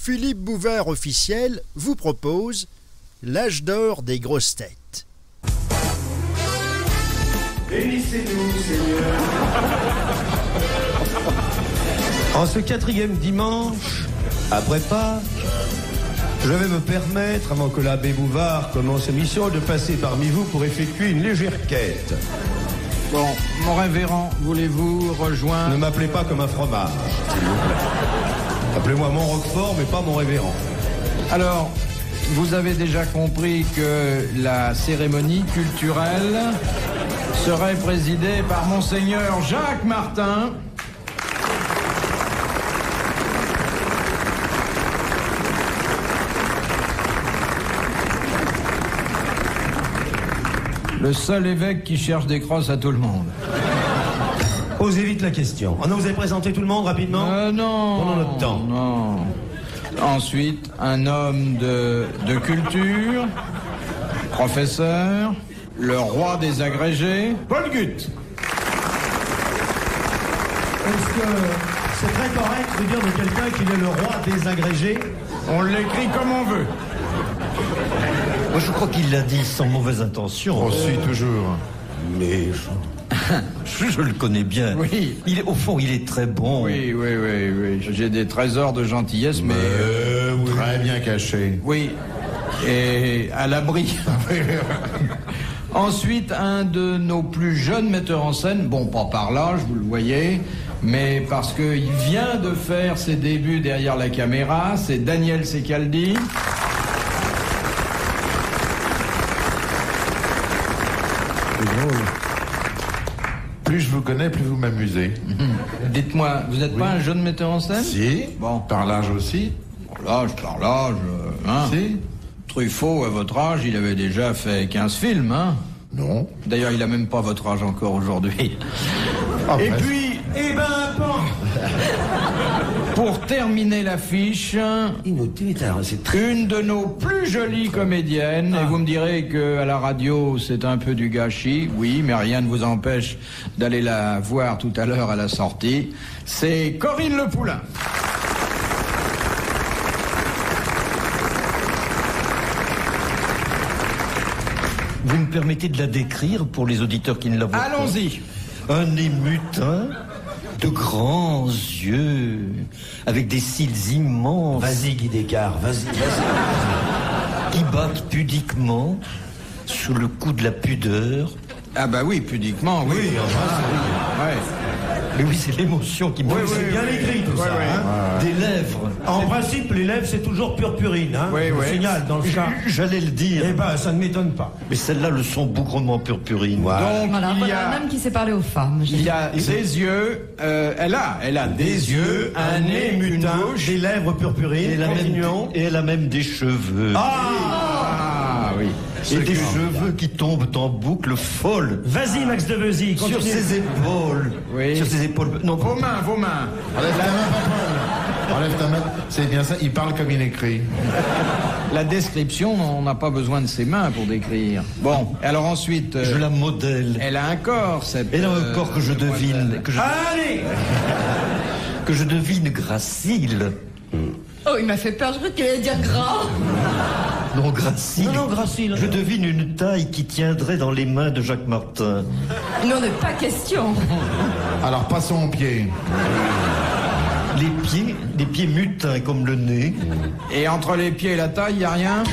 Philippe Bouvard officiel vous propose l'âge d'or des grosses têtes. Bénissez-nous, Seigneur. En ce 4e dimanche, après Pâques, je vais me permettre, avant que l'abbé Bouvard commence sa mission, de passer parmi vous pour effectuer une légère quête. Bon, mon révérend, voulez-vous rejoindre... Ne m'appelez pas comme un fromage, s'il vous plaît. Appelez-moi mon Roquefort, mais pas mon révérend. Alors, vous avez déjà compris que la cérémonie culturelle serait présidée par Monseigneur Jacques Martin. Le seul évêque qui cherche des crosses à tout le monde. Posez vite la question. Oh non, vous avez présenté tout le monde rapidement Non. Pendant notre temps. Non. Ensuite, un homme de culture, professeur, le roi des agrégés, Paul Gut. Est-ce que c'est très correct de dire de quelqu'un qu'il est le roi des agrégés? On l'écrit comme on veut. Moi, je crois qu'il l'a dit sans mauvaise intention. On suit toujours. Mais je le connais bien. Oui. Au fond, il est très bon. Oui. J'ai des trésors de gentillesse, mais... oui. Très bien caché. Oui. Et à l'abri. Ensuite, un de nos plus jeunes metteurs en scène, bon, pas par l'âge, vous le voyez, mais parce qu'il vient de faire ses débuts derrière la caméra, c'est Daniel Secaldi. Plus je vous connais, plus vous m'amusez. Dites-moi, vous n'êtes pas un jeune metteur en scène? Si. Bon. Par l'âge aussi. Par l'âge, hein. Si. Truffaut, à votre âge, il avait déjà fait 15 films, hein. Non. D'ailleurs, il a même pas votre âge encore aujourd'hui. Ah, Et presque. puis, pour terminer l'affiche, une de nos plus jolies comédiennes, et vous me direz que à la radio c'est un peu du gâchis, oui, mais rien ne vous empêche d'aller la voir tout à l'heure à la sortie, c'est Corinne Le Poulain. Vous me permettez de la décrire pour les auditeurs qui ne la voient pas? Allons-y. Un nez mutin, de grands yeux, avec des cils immenses. Vas-y, Guy Descartes, vas-y. Qui battent pudiquement sous le coup de la pudeur. Ah bah oui, pudiquement, oui. Ouais. Mais oui, c'est l'émotion qui me... C'est bien écrit tout ça. Hein. Des lèvres. En principe, les lèvres, c'est toujours purpurine. Hein. Oui, Je oui. signale dans le cas. J'allais le dire. Eh ben, ça ne m'étonne pas. Mais celles-là le sont bougrement purpurine. Donc Voilà, il y voilà a... un homme qui sait parler aux femmes. Il y a des yeux, elle a des yeux, un nez, une mutin, bouche. des lèvres purpurines. Et elle a même des cheveux. Ah oui. Et des cheveux qui tombent en boucle folle. Vas-y, Max Devezy, continue. Sur ses épaules. Oui. Sur ses épaules. Non, Vos mains. Enlève ta main, papa. Enlève ta main. C'est bien ça, il parle comme il écrit. La description, on n'a pas besoin de ses mains pour décrire. Bon, alors ensuite... je la modèle. Elle a un corps, cette... Elle a un corps que je devine. Allez! Que je devine gracile. Oh, il m'a fait peur, je crois qu'il allait dire gras. Non, gracile. Non, gracile. Je devine une taille qui tiendrait dans les mains de Jacques Martin. Non, n'est pas question. Alors passons au pied. Les pieds mutins comme le nez. Et entre les pieds et la taille, il n'y a rien?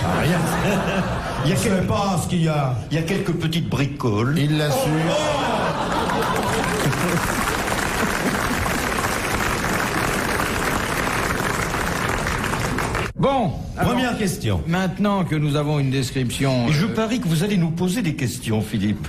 Il y a quel pas ce qu'il y a? Il y a quelques petites bricoles. Il l'assure. Bon, alors, Première question. maintenant que nous avons une description... Et je parie que vous allez nous poser des questions, Philippe.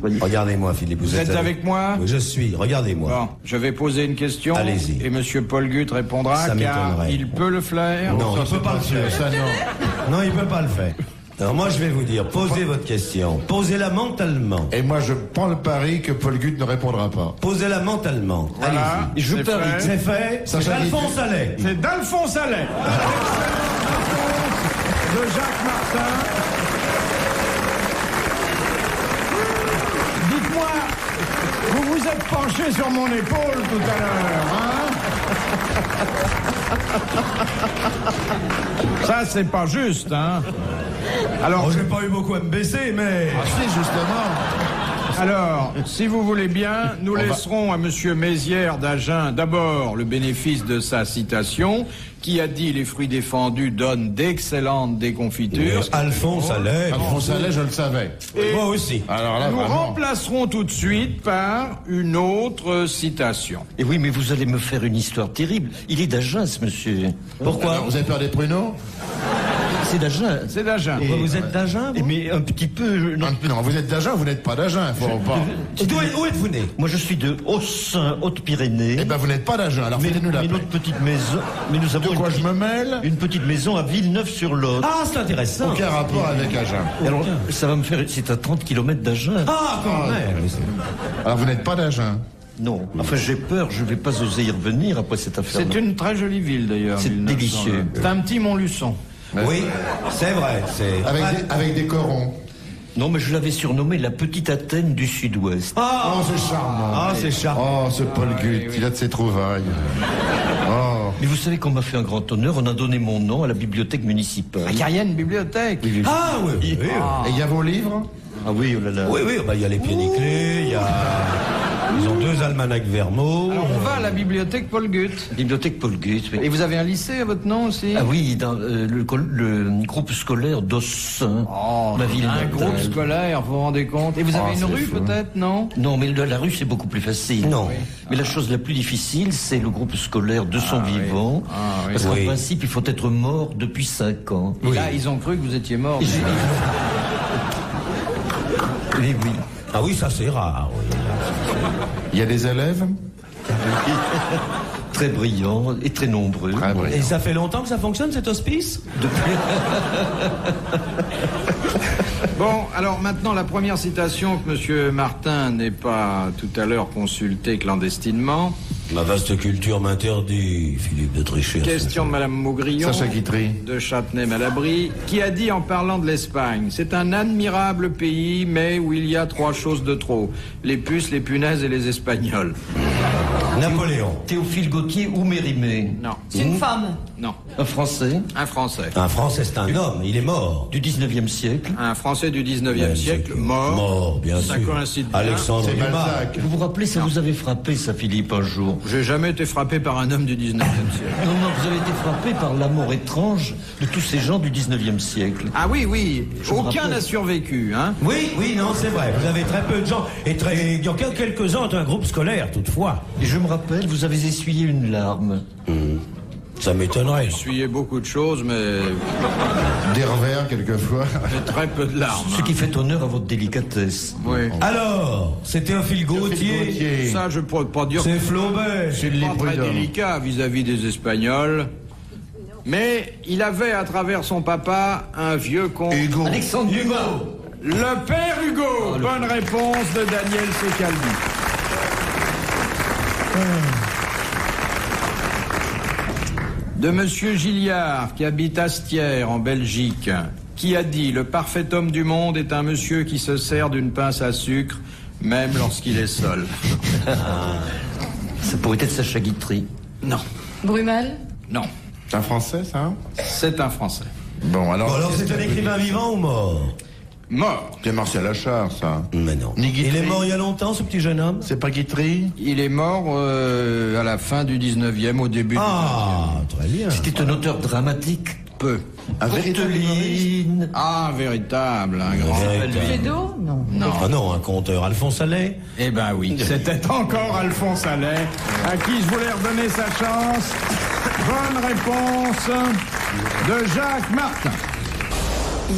Regardez-moi, Philippe. Vous êtes avec moi? Oui, je suis. Regardez-moi. Bon, je vais poser une question. Allez-y. Et Monsieur Paul Gut répondra, Ça car m'étonnerait. il peut le faire. Non, il Ça, peut pas le faire. Ça, non. Non, il peut pas le faire. Alors moi, je vais vous dire, posez votre question. Posez-la mentalement. Et moi, je prends le pari que Paul Gut ne répondra pas. Posez-la mentalement. Voilà, Allez-y. Je c'est parie. fait. C'est fait. C'est Sacha Alphonse Allais. C'est d'Alphonse Allais. De Jacques Martin. Dites-moi, vous vous êtes penché sur mon épaule tout à l'heure, hein? Ça, c'est pas juste, hein. Alors, j'ai pas eu beaucoup à me baisser, mais... Ah si, justement. Alors, si vous voulez bien, nous laisserons à Monsieur Mézières d'Agen d'abord le bénéfice de sa citation, qui a dit les fruits défendus donnent d'excellentes déconfitures. Alphonse Allais. Alphonse Allais, je le savais. Et moi aussi. Alors là, nous vraiment. remplacerons tout de suite par une autre citation. Et oui, mais vous allez me faire une histoire terrible. Il est d'Agen, ce monsieur. Pourquoi? Alors, vous avez peur des pruneaux? C'est d'Agen. C'est d'Agen. Vous êtes d'Agen, vous? Mais un petit peu... Non, vous êtes d'Agen, vous n'êtes pas d'Agen. Faut pas. Où êtes-vous né? Moi, je suis de Haussin, Haute-Pyrénées. Eh ben, vous n'êtes pas d'Agen. Alors, faites-nous la Mais paix. notre petite maison... Mais nous avons De quoi je me mêle? une petite maison à Villeneuve-sur-Lot. Ah, c'est intéressant. Aucun rapport avec Agen. Alors, ça va me faire... C'est à 30 km d'Agen. Ah, quand même. Alors, vous n'êtes pas d'Agen. Non. Enfin, j'ai peur, je vais pas oser y revenir après cette affaire. C'est une très jolie ville, d'ailleurs. C'est Villeneuve. délicieux. C'est un petit Montluçon. Oui, c'est vrai. C'est... Avec des corons. Non, mais je l'avais surnommé la petite Athènes du Sud-Ouest. Ah, Oh, c'est charmant. ah, c'est charmant. Oh, ce Paul Gut, il a de ses trouvailles. Oh. Mais vous savez qu'on m'a fait un grand honneur, on a donné mon nom à la bibliothèque municipale. Il y a rien de bibliothèque. Ah, oui, oui, oui. Et il y a vos livres? Ah oui, oh là là. Oui, oui, bah, il y a les pieds nickelés, il y a... Ils ont 2 almanachs Vermeaux. Alors, on va à la bibliothèque Paul Gut. Bibliothèque Paul Gut, oui. Et vous avez un lycée à votre nom aussi? Ah oui, dans le groupe scolaire d'Aussin, Oh, ma ville un natale. groupe scolaire, vous vous rendez compte? Et vous avez une c'est rue fou. peut-être, non? Non, mais la rue, c'est beaucoup plus facile. Non. Mais la chose la plus difficile, c'est le groupe scolaire de son vivant. Ah, oui. Parce qu'en Oui. principe, il faut être mort depuis 5 ans. Et là, ils ont cru que vous étiez mort. Oui, oui. Ah oui, ça c'est rare. Oui. Il y a des élèves? Très brillants et très nombreux. Très brillant. Et ça fait longtemps que ça fonctionne, cet hospice? Bon, alors maintenant, la première citation que Monsieur Martin n'ait pas tout à l'heure consultée clandestinement. Ma vaste culture m'interdit, Philippe, de tricher. Question de Madame Maugrillon, Sacha Guitry. de Châtenay-Malabry, qui a dit en parlant de l'Espagne: c'est un admirable pays, mais où il y a 3 choses de trop: les puces, les punaises et les Espagnols. Napoléon. Théophile Gautier ou Mérimée? Non. C'est une femme. Non. Un Français Un Français. Un Français, c'est un homme, il est mort. du 19e siècle. Un Français du 19e siècle, mort. Mort, bien Ça sûr. coïncide bien. Alexandre C'est Dumas. Balzac. Vous vous rappelez, ça vous avait frappé, ça, Philippe, un jour? J'ai jamais été frappé par un homme du 19e siècle. Non, non, vous avez été frappé par l'amour étrange de tous ces gens du 19e siècle. Ah oui, oui. me Aucun rappelle. n'a survécu, hein. Oui, oui, non, c'est vrai. Vous avez très peu de gens. Et il y a quelques-uns ont un groupe scolaire, toutefois. Et je me rappelle, vous avez essuyé une larme. Ça m'étonnerait. Essuyé beaucoup de choses, mais Des revers, quelquefois. très peu de larmes. Ce qui fait honneur à votre délicatesse. Oui. Alors, c'est Théophile Gautier. Gautier. Ça, je peux pas dire que C'est Flaubert. C'est c'est le pas très Prud'homme. délicat vis-à-vis des Espagnols. Mais il avait à travers son papa un vieux con. Hugo. Alexandre Dumas. Le père Hugo. Bonne réponse de Daniel Secaldi. De Monsieur Gilliard, qui habite Astières, en Belgique, qui a dit: le parfait homme du monde est un monsieur qui se sert d'une pince à sucre, même lorsqu'il est seul. Ça pourrait être Sacha Guitry. Non, Brumal. non, C'est un Français, ça? Hein? c'est un Français. Bon, alors. Bon, alors, c'est un écrivain vivant ou mort? Mort. C'est Martial Achard, ça. Mais non. Ni Guitry. Il est mort il y a longtemps, ce petit jeune homme? C'est pas Guitry? Il est mort à la fin du 19e, au début Ah, très bien. C'était un auteur dramatique. peu. Un véritable Courteline. Ah, véritable, un grand. Véritable. Fédo. Non. Non. Ah non, un conteur. Alphonse Allais. Eh ben oui, c'était encore Alphonse Allais, à qui je voulais redonner sa chance. Bonne réponse de Jacques Martin.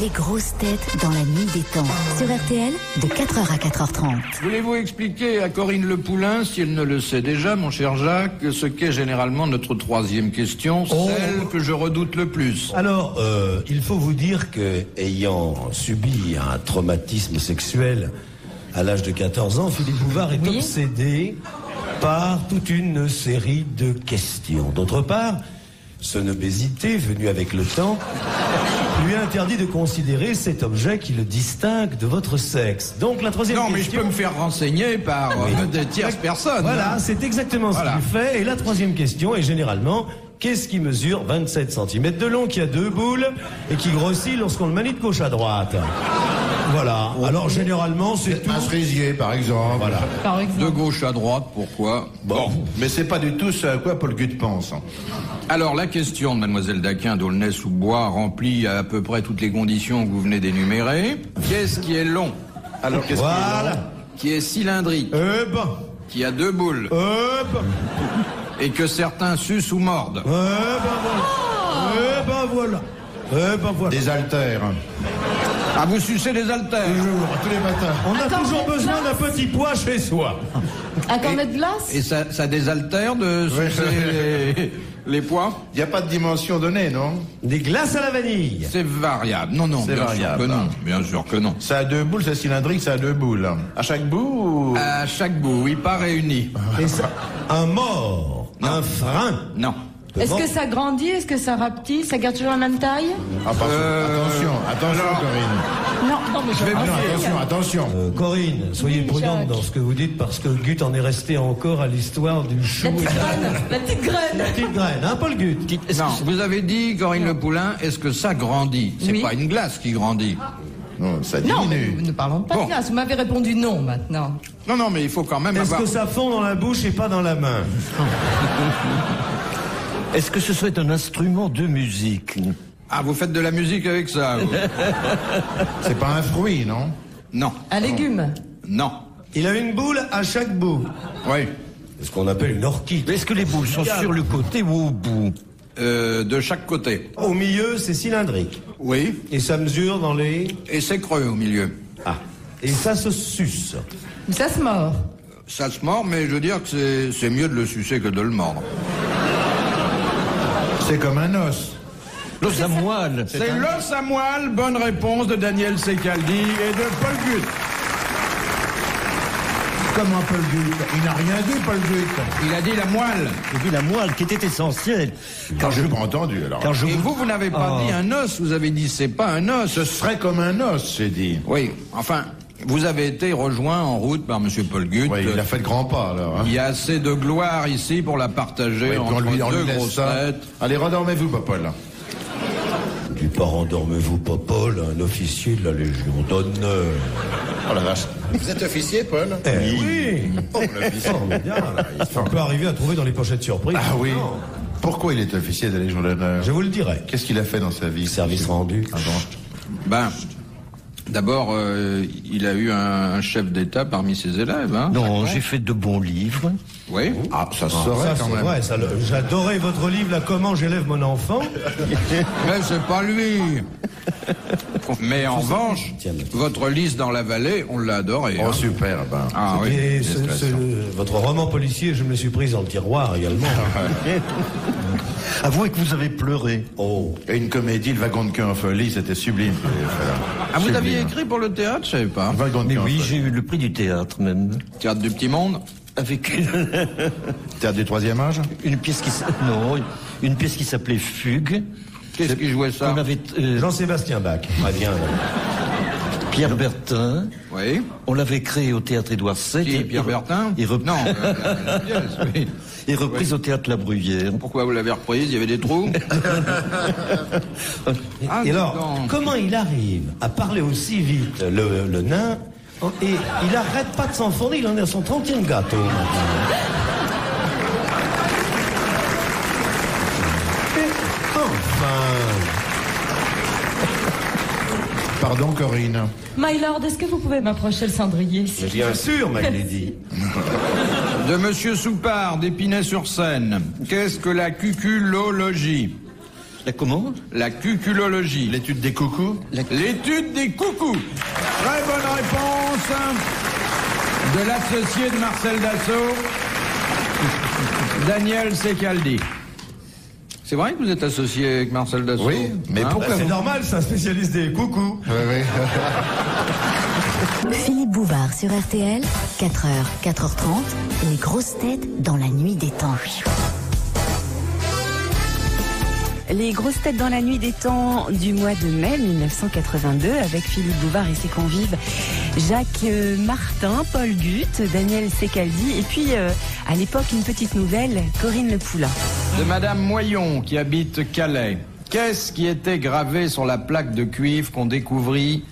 Les grosses têtes dans la nuit des temps. Sur RTL, de 4h à 4h30. Voulez-vous expliquer à Corinne Le Poulain, si elle ne le sait déjà, mon cher Jacques, ce qu'est généralement notre 3e question, celle que je redoute le plus? Alors, il faut vous dire que, ayant subi un traumatisme sexuel à l'âge de 14 ans, Philippe Bouvard est Oui. obsédé par toute une série de questions. D'autre part, son obésité, venue avec le temps, lui interdit de considérer cet objet qui le distingue de votre sexe. Donc la troisième Non, mais je question... peux me faire renseigner par des tierces personnes. Voilà, c'est exactement ce Voilà. qu'il fait. Et la troisième question est généralement, Qu'est-ce qui mesure 27 cm de long, qui a 2 boules et qui grossit lorsqu'on le manie de gauche à droite? Voilà. Alors généralement c'est tout. Un cerisier, par exemple. Voilà. Par exemple. De gauche à droite, pourquoi? Bon, mais c'est pas du tout ce à quoi Paul Gut pense. Alors, la question de Mademoiselle Daquin d'Aulnay-sous-Bois remplit à peu près toutes les conditions que vous venez d'énumérer. Qu'est-ce qui est long? Alors qu'est-ce Voilà. Qui est cylindrique? Qui a 2 boules? Et que certains sucent ou mordent? Voilà. Des haltères. Ah, vous sucez des haltères? Tous les matins. On a toujours besoin d'un petit poids chez soi. Un cornet de glace? Et ça désaltère de sucer les pois? Il n'y a pas de dimension donnée, non? Des glaces à la vanille. C'est variable. Non, C'est bien variable. sûr que non. Bien sûr que non. Ça a 2 boules, c'est cylindrique, ça a 2 boules. À chaque bout ou... À chaque bout, oui, pas réunis. Et ça, un mort, un frein. Non. Est-ce que ça grandit? Est-ce que ça rapetisse? Ça garde toujours la même taille? Attention, Corinne. Non, mais je vais Attention. Corinne, soyez Oui, prudente Jacques. dans ce que vous dites parce que Gut en est resté encore à l'histoire du chou. La petite La graine. petite graine, hein, Paul Gut? Non, vous avez dit, Corinne Le Poulain, est-ce que ça grandit? C'est Oui. pas une glace qui grandit. Non, ça Non, diminue. nous ne parlons pas Bon. de glace. Vous m'avez répondu non maintenant. Non, mais il faut quand même Est-ce avoir... que ça fond dans la bouche et pas dans la main? Est-ce que ce serait un instrument de musique? Ah, vous faites de la musique avec ça vous? C'est pas un fruit, non? Non. Un légume. Non. Il a une boule à chaque bout. Oui. C'est ce qu'on appelle une orchide. Est-ce que les boules sont sur le côté ou au bout? De chaque côté. Au milieu, c'est cylindrique. Oui. Et ça mesure dans les... Et c'est creux au milieu. Ah. Et ça se suce. Ça se mord. Ça se mord, mais je veux dire que c'est mieux de le sucer que de le mordre. C'est comme un os. L'os à moelle. C'est l'os à moelle. Bonne réponse de Daniel Secaldi et de Paul Gut. Comment Paul Gut? Il n'a rien dit, Paul Gut. Il a dit la moelle. J'ai vu la moelle qui était essentielle. Quand je n'ai pas entendu, alors. Quand je Et vous n'avez pas dit un os, vous avez dit c'est pas un os. Ce serait comme un os, j'ai dit. Oui, enfin, vous avez été rejoint en route par Monsieur Paul Gut. Oui, il a fait le grand pas, alors. Hein. Il y a assez de gloire ici pour la partager Oui, entre on lui deux laisse grosses ça. têtes. Allez, rendormez-vous, Paul. Du pas rendormez-vous, Popol, un officier de la Légion d'honneur. Oh la vache. Vous êtes officier, Paul? Oui. Oh, l'officier. On peut arriver à trouver dans les pochettes surprises. Ah oui. Non. Pourquoi il est officier de la Légion d'honneur? Je vous le dirai. Qu'est-ce qu'il a fait dans sa vie? Service rendu. Ah bon. Ben, d'abord, il a eu un chef d'État parmi ses élèves. Hein, Non, j'ai fait de bons livres. Oui. Ah, ça se saurait Ça, quand c'est même. vrai. Ça, j'adorais votre livre, là, Comment j'élève mon enfant. Mais c'est pas lui. Mais en revanche, votre liste dans la vallée, on l'a adoré. Oh, hein. super. Ben. Ah oui. Et Discrétion. votre roman policier, je me suis prise dans le tiroir également. Avouez que vous avez pleuré. Oh. Et une comédie, Le Wagon de queue en folie, c'était sublime. Ah, vous Sublime. aviez écrit pour le théâtre, je savais pas. Wagon de Mais queue en oui, folie. j'ai eu le prix du théâtre même. Théâtre du Petit Monde. Avec Théâtre du troisième âge? une pièce qui non, une pièce qui s'appelait Fugue. Qu'est-ce qui jouait ça? On avait Jean-Sébastien Bach. Très bien. Pierre Bertin. Oui. On l'avait créé au théâtre Édouard VII. Qui, Pierre Bertin? Et Non, la pièce, oui. Et reprise au théâtre La Bruyère. Pourquoi vous l'avez reprise? Il y avait des trous? Ah, Et alors, donc. comment il arrive à parler aussi vite, le nain, et il arrête pas de s'enfourner, il en est à son 30e gâteau maintenant. Et enfin... Pardon, Corinne. My Lord, est-ce que vous pouvez m'approcher le cendrier? Mais bien sûr, my lady. De Monsieur Soupard, d'Épinay-sur-Seine. Qu'est-ce que la cuculologie? La comment? La cuculologie. L'étude des coucous? L'étude des coucous. Très bonne réponse de l'associé de Marcel Dassault, Daniel Secaldi. C'est vrai que vous êtes associé avec Marcel Dassault? Oui, mais pourquoi C'est normal, c'est un spécialiste des coucous. Oui. Philippe Bouvard sur RTL, 4h, 4h30, les grosses têtes dans la nuit des temps. Les grosses têtes dans la nuit des temps du mois de mai 1982 avec Philippe Bouvard et ses convives Jacques Martin, Paul Gut, Daniel Secaldi et puis à l'époque une petite nouvelle, Corinne Le Poulain. de Madame Moyon, qui habite Calais. Qu'est-ce qui était gravé sur la plaque de cuivre qu'on découvrit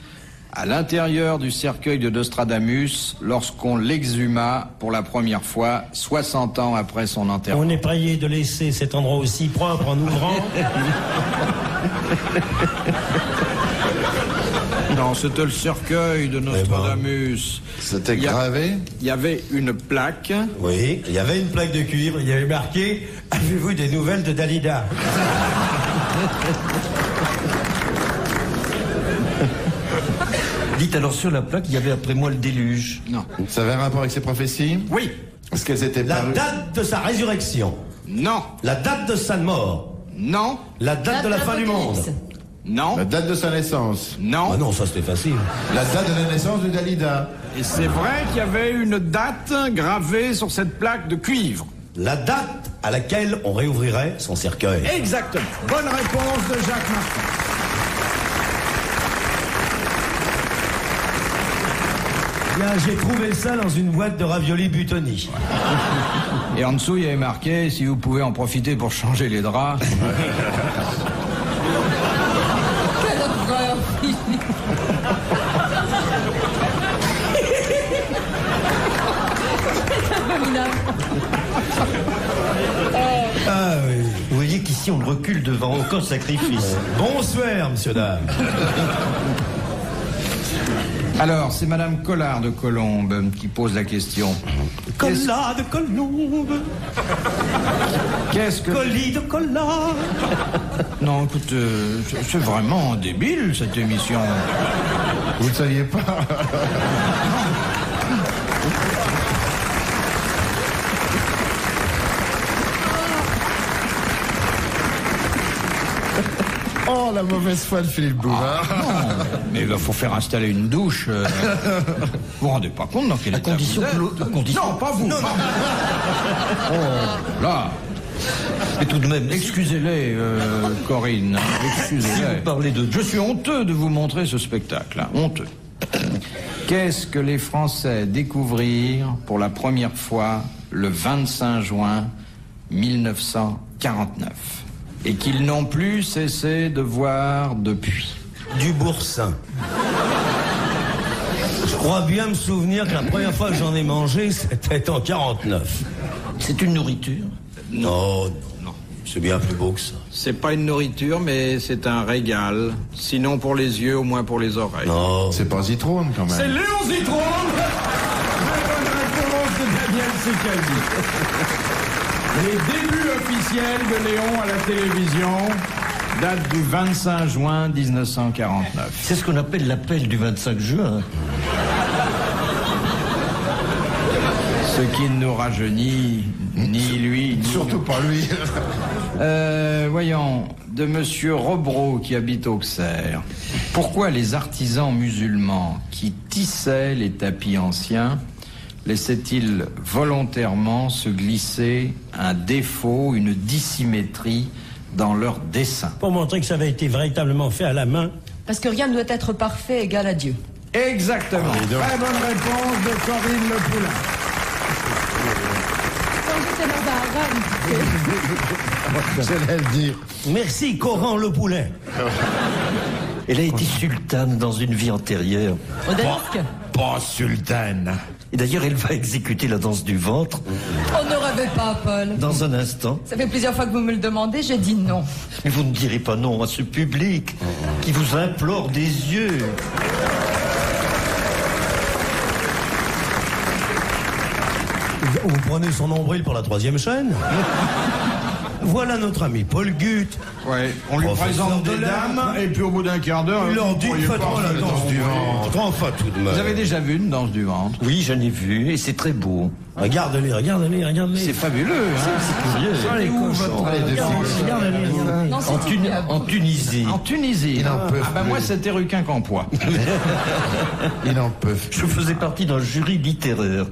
à l'intérieur du cercueil de Nostradamus lorsqu'on l'exhuma pour la première fois 60 ans après son enterrement? On est prié de laisser cet endroit aussi propre en ouvrant. Non, c'était le cercueil de Nostradamus. C'était gravé? Il y avait une plaque. Oui, il y avait une plaque de cuivre, il y avait marqué « Avez-vous des nouvelles de Dalida ?» Dites alors, sur la plaque, il y avait après moi le déluge. Non. Ça avait un rapport avec ses prophéties? Oui. Est-ce qu'elles étaient La parues? date de sa résurrection. Non. La date de sa mort. Non. La date de la fin du monde. Non. La date de sa naissance? Non. Ah non, ça c'était facile. La date de la naissance de Dalida? Et c'est vrai qu'il y avait une date gravée sur cette plaque de cuivre. La date à laquelle on réouvrirait son cercueil. Exactement. Bonne réponse de Jacques Martin. Bien, j'ai trouvé ça dans une boîte de raviolis Butoni. Et en dessous, il y avait marqué, si vous pouvez en profiter pour changer les draps. Quelle horreur, Philippe. C'est abominable. Ah oui. Vous voyez qu'ici, on ne recule devant aucun sacrifice. Bonsoir, monsieur dame. Alors, c'est Madame Collard de Colombes qui pose la question. Collard de Colombe. Qu'est-ce que... Colis de Collard. Non, écoute, c'est vraiment débile, cette émission. Vous ne saviez pas? Oh, la mauvaise foi de Philippe Bouvard. Non, mais il faut faire installer une douche. Vous vous rendez pas compte dans quel état vous êtes? Non, pas vous. Non. Oh, là. Mais tout de même, Excusez-les, Corinne. Excusez-les. Si vous parlez de... Je suis honteux de vous montrer ce spectacle. Hein, honteux. Qu'est-ce que les Français découvrirent pour la première fois le 25 juin 1949 et qu'ils n'ont plus cessé de voir depuis? Du boursin. Je crois bien me souvenir que la première fois que j'en ai mangé, c'était en 49. C'est une nourriture? Non, non. C'est bien plus beau que ça. C'est pas une nourriture, mais c'est un régal. Sinon pour les yeux, au moins pour les oreilles. Non. C'est pas Zitrone, quand même. C'est Léon Zitrone. Bonne réponse de Daniel Secaldi. Les débuts officiels de Léon à la télévision datent du 25 juin 1949. C'est ce qu'on appelle l'appel du 25 juin. Ce qui ne nous rajeunit ni lui, ni Surtout nous. pas lui. Voyons, de Monsieur Robreau qui habite Auxerre. Pourquoi les artisans musulmans qui tissaient les tapis anciens laissaient-ils volontairement se glisser un défaut, une dissymétrie dans leur dessin? Pour montrer que ça avait été véritablement fait à la main. Parce que rien ne doit être parfait égal à Dieu. Exactement. Très bonne réponse de Corinne Le Poulain. Quand j'étais là-bas à Rennes, J'allais le dire. Merci, Coran Le Poulain. Elle a été sultane dans une vie antérieure. Odalisque. Pas sultane. Et d'ailleurs, elle va exécuter la danse du ventre On ne rêvait pas, Paul. dans un instant. Ça fait plusieurs fois que vous me le demandez, j'ai dit non. Mais vous ne direz pas non à ce public qui vous implore des yeux. Vous prenez son nombril pour la 3e chaîne. Voilà notre ami Paul Gutt. Ouais, on lui Professeur présente de des l'âme. dames et puis au bout d'un quart d'heure, Il leur vous dit pourriez pas faites-moi la faire danse du ventre. Enfin, tout de même. Vous avez déjà vu une danse du ventre? Oui, j'en ai vu et c'est très beau. Regardez-les, regardez-les, regardez-les. C'est fabuleux, hein? C'est curieux. Allez, où, cochons. votre- Regardez-les. Non, c'est ignoble. En Tunisie. En Tunisie. Ils n'en peuvent Ah ben plus. moi c'était rue Quincampoix. Ils n'en peuvent. Je faisais partie d'un jury littéraire.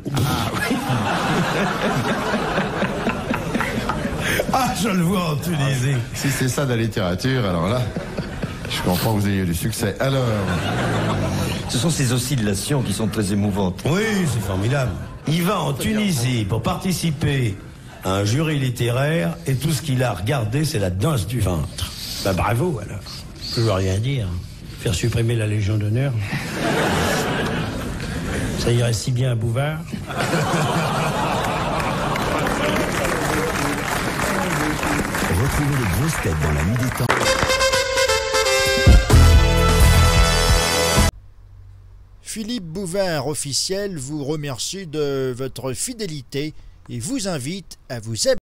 Ah, je le vois en Tunisie. Si c'est ça de la littérature, alors là, je comprends que vous ayez eu du succès. Alors, Ce sont ces oscillations qui sont très émouvantes. Oui, c'est formidable. Il va en Tunisie pour participer un jury littéraire et tout ce qu'il a regardé, c'est la danse du ventre. Bah bravo alors. Je veux rien dire. Faire supprimer la Légion d'honneur. Ça irait si bien à Bouvard. Retrouvez les grosses têtes dans la nuit des temps. Philippe Bouvard officiel vous remercie de votre fidélité et vous invite à vous abonner.